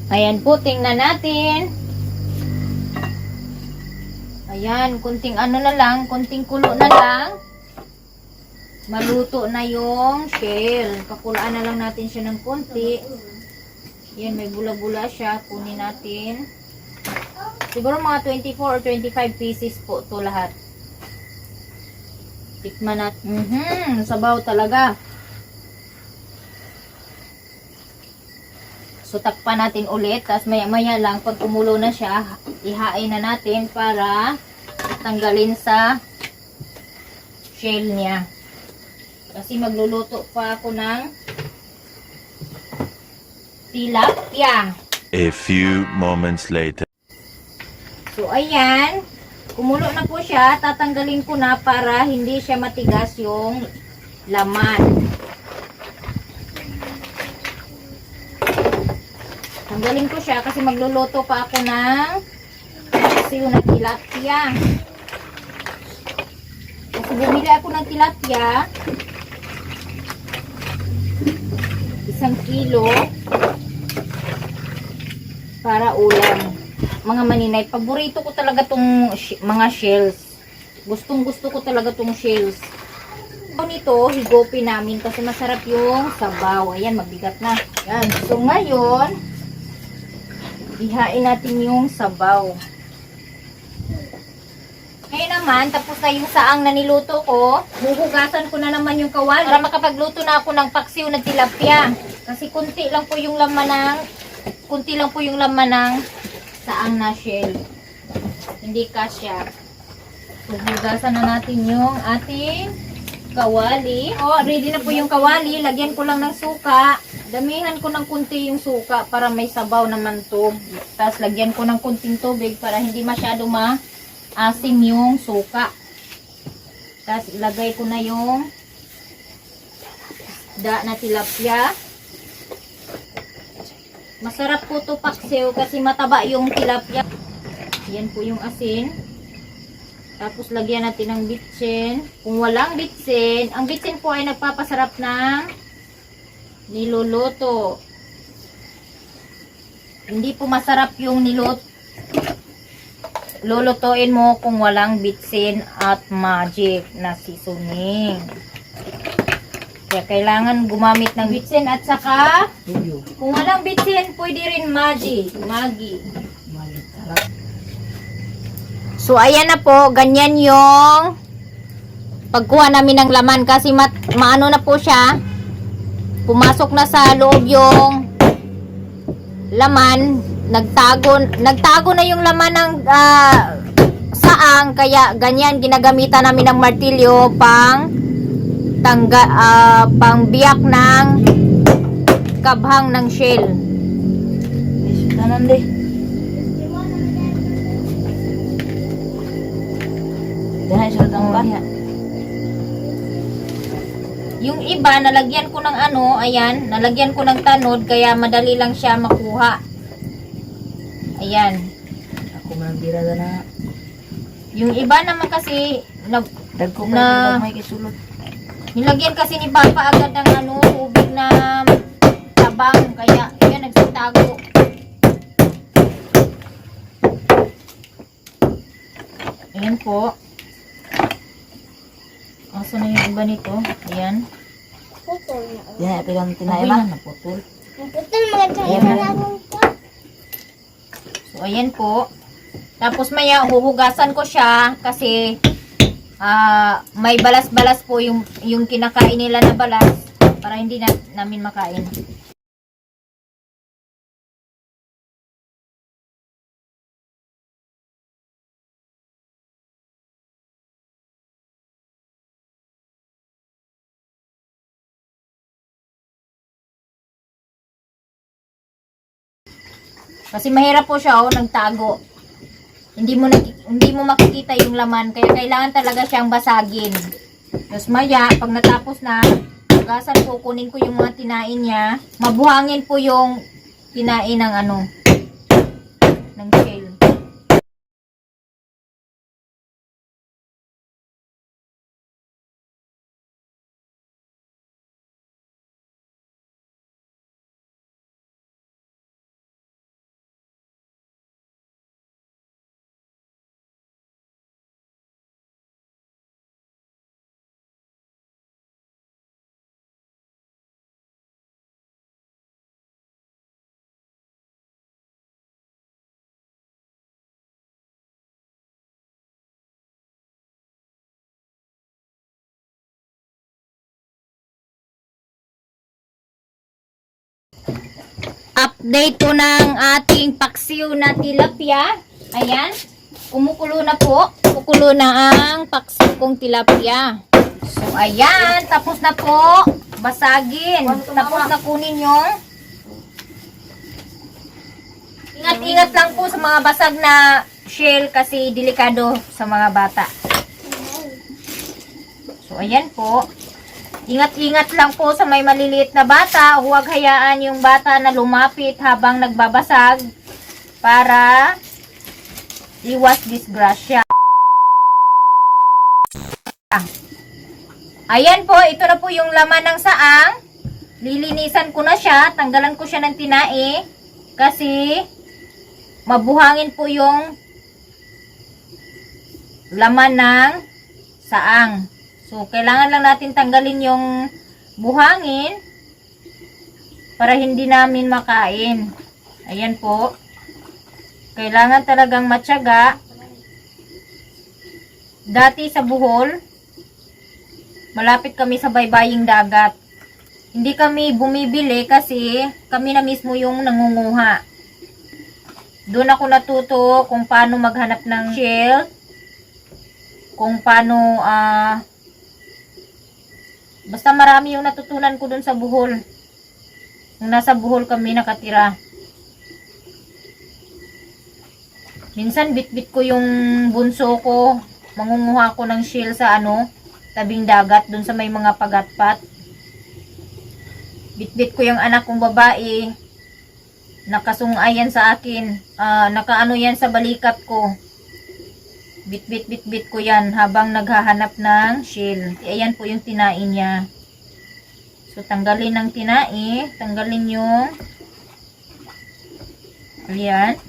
Ayan po, tingnan natin. Ayan, kunting ano na lang, kunting kulo na lang. Maluto na yung shell. Pakulaan na lang natin siya ng konti. Ayan, may bula-bula siya. Kunin natin. Siguro mga 24 or 25 pieces po to lahat. Tikman natin. Sabaw talaga. So, takpan natin ulit. Tapos maya-maya lang, pag kumulo na siya, ihain na natin para tanggalin sa shell niya. Kasi magluluto pa ako ng tilapia. A few moments later. So, ayan. Kumulo na po siya. Tatanggalin ko na para hindi siya matigas yung laman. Tanggalin ko siya kasi magluluto pa ako ng siyo na tilapia. Kasi bumili ako ng tilapia. 1 kilo para ulam. Mga maninay, paborito ko talaga tong mga shells. Gustong gusto ko talaga tong shells. Nito, higopin namin kasi masarap yung sabaw. Ayan, mabigat na. Ayan. So ngayon, ihain natin yung sabaw. Ngayon naman, tapos na yung saang na niluto ko, huhugasan ko na naman yung kawali para makapagluto na ako ng paksiw na tilapia. Kasi kunti lang po yung laman ng saang na shell. Hindi kasya. Huhugasan na natin yung ating kawali. Ready na po yung kawali. Lagyan ko lang ng suka. Damihan ko ng kunti yung suka para may sabaw naman to. Tapos lagyan ko ng kunting tubig para hindi masyado maasim yung suka. Tapos ilagay ko na yung isda na tilapia. Masarap po to paksiw kasi mataba yung tilapia. Yan po yung asin. Tapos lagyan natin ng bitsin. Kung walang bitsin, ang bitsin po ay nagpapasarap ng niluluto. Hindi po masarap yung lulutuin mo kung walang bitsin at magic na seasoning. Kaya kailangan gumamit ng bitsin at saka kung walang bitsin, pwede rin magic. So ayan na po, ganyan yung pagkuha namin ng laman kasi maano na po siya. Pumasok na sa loob yung laman, nagtago na yung laman ng saang, kaya ganyan ginagamitan namin ng martilyo pang biyak ng kabhang ng shell. Tanan di. Dahil sa tangka. Yung iba, nalagyan ko ng ayan, nalagyan ko ng tanod, kaya madali lang siya makuha. Ayan. Ako man bira na. Yung iba naman kasi, Dagko pa may kisulot. nilagyan kasi ni Papa agad ng tubig na tabang, kaya yan, nagsitago. Ayan po. Asa na yung iba nito? Ayan. Yan, pilang tinayma. Naputol. So, ayan po. Tapos maya, huhugasan ko siya kasi may balas-balas po yung kinakain nila na balas para hindi namin makain. Kasi mahirap po siya, nagtago. Hindi mo makikita yung laman, kaya kailangan talaga siyang basagin. Tapos maya, pag natapos na, hugasan po, kunin ko yung mga tinain niya. Mabuhangin po yung tinain ng ng shell. update po ng ating paksiw na tilapia. Ayan. Kumukulo na po. Kumukulo na ang paksiw kong tilapia. So, ayan. Tapos na po. Basagin. Tapos na kunin yung. Ingat-ingat lang po sa mga basag na shell kasi delikado sa mga bata. So, ayan po. Ingat-ingat lang po sa may maliliit na bata. Huwag hayaan yung bata na lumapit habang nagbabasag para iwas disgrasya. Ayan po, ito na po yung laman ng saang. Lilinisan ko na siya. Tanggalan ko siya ng tinae kasi mabuhangin po yung laman ng saang. So, kailangan lang natin tanggalin yung buhangin para hindi namin makain. Ayan po. Kailangan talagang matyaga. Dati sa Bohol, malapit kami sa baybaying dagat. Hindi kami bumibili kasi kami na mismo yung nangunguha. Doon ako natuto kung paano maghanap ng shell, kung paano basta marami yung natutunan ko dun sa Bohol. Nung nasa Bohol kami nakatira. Minsan bit-bit ko yung bunso ko. Mangunguha ko ng shell sa tabing dagat dun sa may mga pagatpat. Bit-bit ko yung anak kong babae. Nakasungayan sa akin. Nakaano yan sa balikat ko. Bit-bit ko yan habang naghahanap ng shell. Ayan po yung tinae niya. So, tanggalin ng tinae. Tanggalin yung ayan.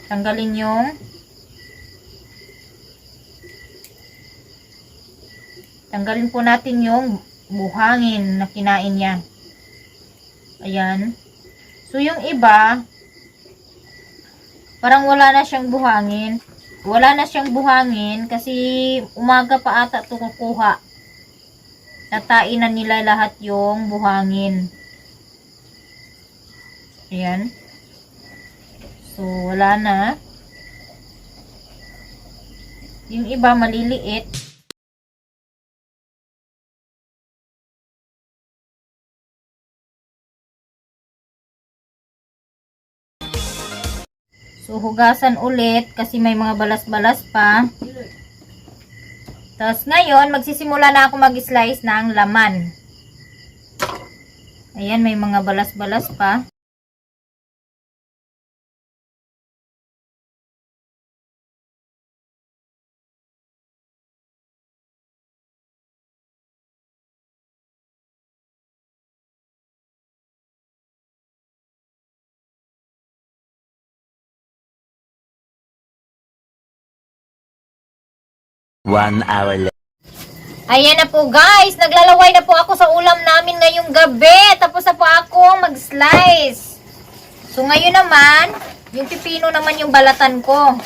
Tanggalin yung tanggalin po natin yung buhangin na kinain niya. Ayan. So, yung iba parang wala na siyang buhangin. Wala na siyang buhangin kasi umaga pa ata ito kukuha. Natain na nila lahat yung buhangin. Ayan. So, wala na. Yung iba maliliit. So, hugasan ulit kasi may mga balas-balas pa. Tapos, ngayon, magsisimula na ako mag-slice ng laman. Ayan, may mga balas-balas pa. One hour later. Ayan na po guys, naglalaway na po ako sa ulam namin ngayong gabi. Tapos na po akong mag-slice. So ngayon naman, yung pipino naman yung balatan ko.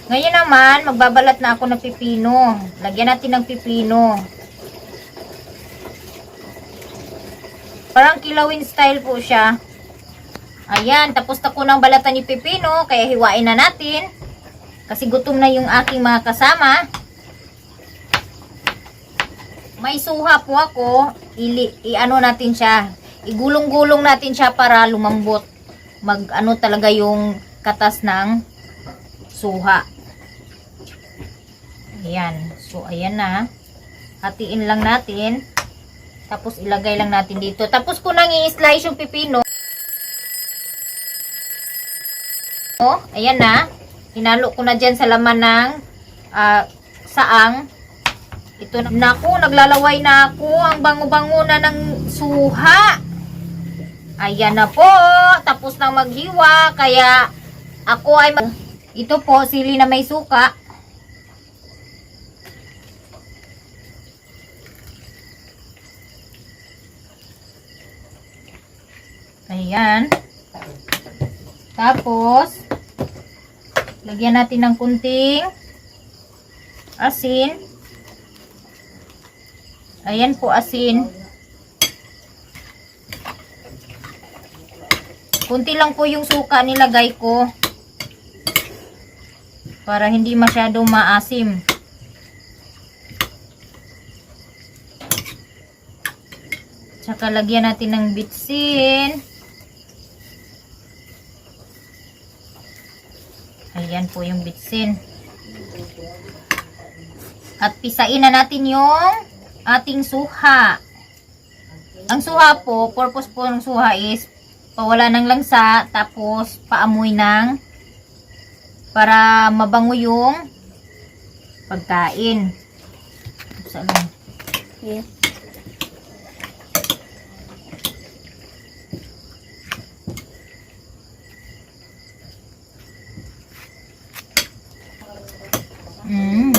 Ngayon naman, magbabalat na ako ng pipino. Lagyan natin ng pipino. Parang kilawin style po siya. Ayan, tapos na ko ng balatan yung pipino, kaya hiwain na natin. Kasi gutom na yung aking mga kasama. May suha po ako, i-ano natin siya, igulong-gulong natin siya para lumambot. Mag-ano talaga yung katas ng suha. Ayan. So, ayan na. Hatiin lang natin. Tapos, ilagay lang natin dito. Tapos, ko nang i-slice yung pipino. Oh, ayan na. Hinalo ko na dyan sa laman ng saang. Ito na. Naku, naglalaway na ako. Ang bango-bango na ng suha. Ayan na po. Tapos nang maghiwa. Kaya ako ay ito po, sili na may suka. Ayan. Tapos, lagyan natin ng kunting asin. Ayan po asin. Kunti lang po yung suka nilagay ko. Para hindi masyadong maasim. Tsaka lagyan natin ng bitsin. Ayan po yung bitsin. At pisain na natin yung ating suha. Ang suha po, purpose po ng suha is pawala ng langsa, tapos paamoy ng para mabango yung pagkain. Saan? Yeah. Mm.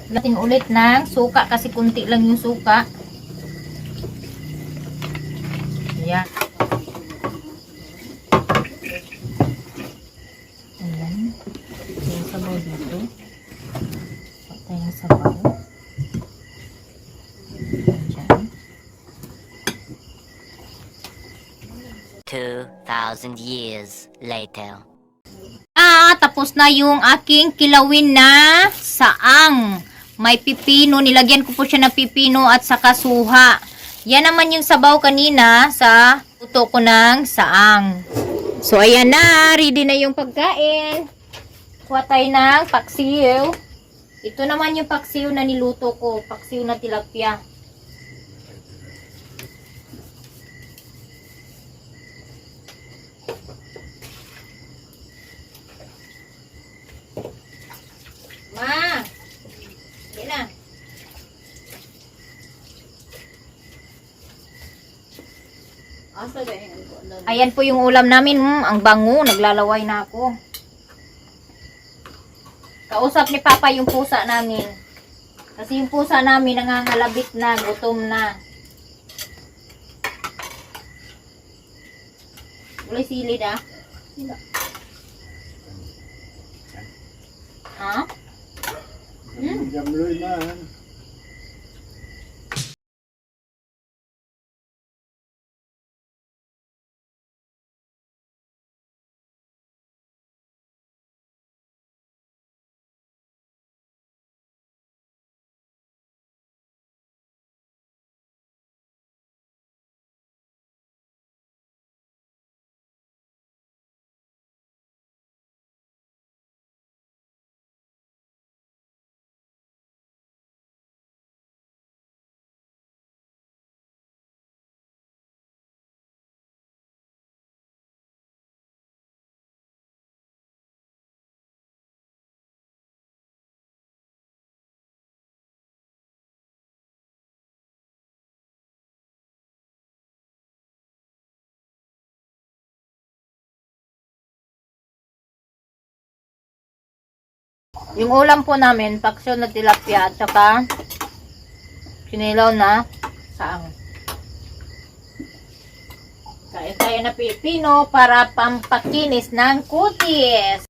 Natin ulit ng suka kasi kunti lang yung suka. Ayan. Ayan. Yung sabaw dito. Patay yung sabaw. Ayan. 2,000 years later. Tapos na yung aking kilawin na saang. May pipino. Nilagyan ko po siya ng pipino at saka suha. Yan naman yung sabaw kanina sa luto ko ng saang. So, ayan na. Ready na yung pagkain. Kuha tayo ng paksiw. Ito naman yung paksiw na niluto ko. Paksiw na tilapia. Ma! Yan na. Ayan po yung ulam namin. Ang bango. Naglalaway na ako. Kausap ni Papa yung pusa namin. Kasi yung pusa namin nangangalabit na. Gutom na. Ulay silid ah. Ha? Jamloy man. Yung ulam po namin, paksyon na tilapia at saka sinilaw na saang. Kain tayo na pipino para pampakinis ng kutis.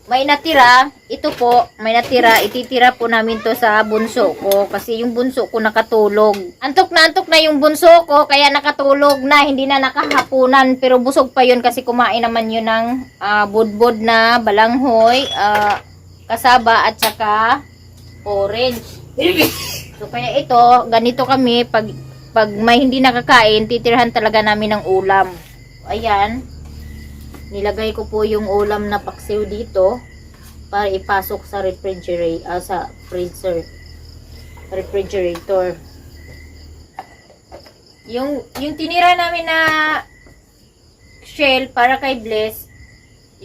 May natira, ito po, may natira, ititira po namin to sa bunso ko kasi yung bunso ko nakatulog. Antok na yung bunso ko kaya nakatulog na, hindi na nakahapunan pero busog pa yun kasi kumain naman yun ng budbud na balanghoy, kasaba at saka orange. So kaya ito, ganito kami pag may hindi nakakain, titirhan talaga namin ng ulam. Ayan. Nilagay ko po yung ulam na paksiw dito para ipasok sa refrigerator, sa refrigerator. Yung tinira namin na shell para kay Bless,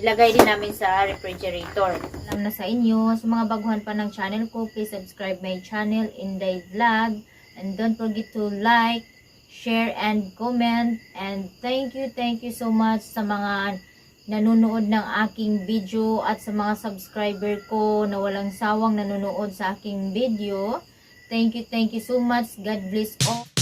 ilagay din namin sa refrigerator. Alam na sa inyo, sa mga baguhan pa ng channel ko, please subscribe my channel, Inday Vlog, and don't forget to like, share, and comment. And thank you so much sa mga nanonood ng aking video at sa mga subscriber ko na walang sawang nanonood sa aking video. Thank you so much. God bless all.